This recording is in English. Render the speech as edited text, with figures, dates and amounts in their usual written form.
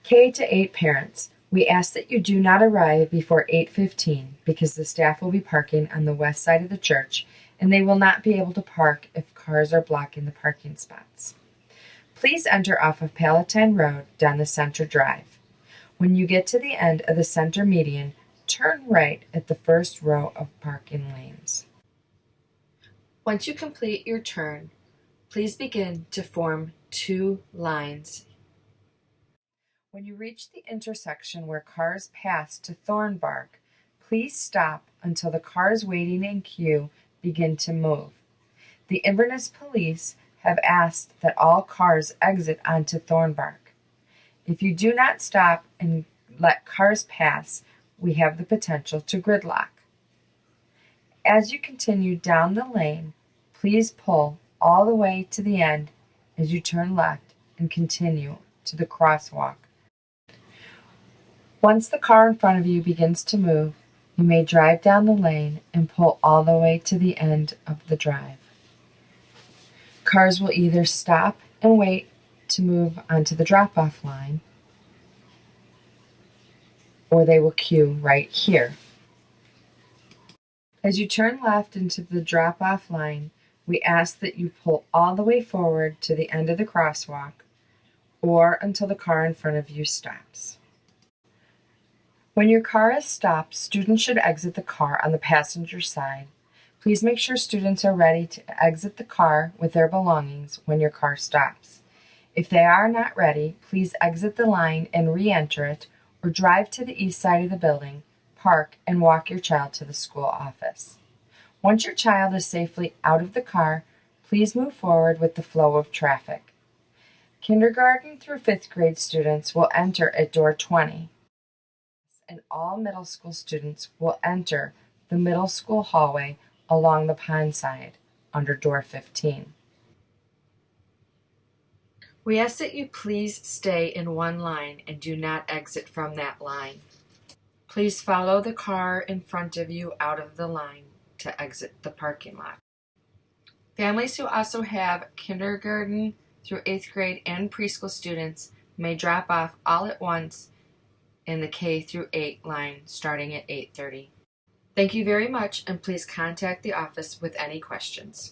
K-8 parents, we ask that you do not arrive before 8:15 because the staff will be parking on the west side of the church and they will not be able to park if cars are blocking the parking spots. Please enter off of Palatine Road down the center drive. When you get to the end of the center median, turn right at the first row of parking lanes. Once you complete your turn, please begin to form two lines. When you reach the intersection where cars pass to Thornbark, please stop until the cars waiting in queue begin to move. The Inverness Police have asked that all cars exit onto Thornbark. If you do not stop and let cars pass, we have the potential to gridlock. As you continue down the lane, please pull all the way to the end as you turn left and continue to the crosswalk. Once the car in front of you begins to move, you may drive down the lane and pull all the way to the end of the drive. Cars will either stop and wait to move onto the drop-off line, or they will queue right here. As you turn left into the drop-off line, we ask that you pull all the way forward to the end of the crosswalk or until the car in front of you stops. When your car is stopped, students should exit the car on the passenger side. Please make sure students are ready to exit the car with their belongings when your car stops. If they are not ready, please exit the line and re-enter it, or drive to the east side of the building, park, and walk your child to the school office. Once your child is safely out of the car, please move forward with the flow of traffic. Kindergarten through 5th grade students will enter at door 20, and all middle school students will enter the middle school hallway along the pond side under door 15. We ask that you please stay in one line and do not exit from that line. Please follow the car in front of you out of the line to exit the parking lot. Families who also have kindergarten through 8th grade and preschool students may drop off all at once in the K through 8 line starting at 8:30. Thank you very much, and please contact the office with any questions.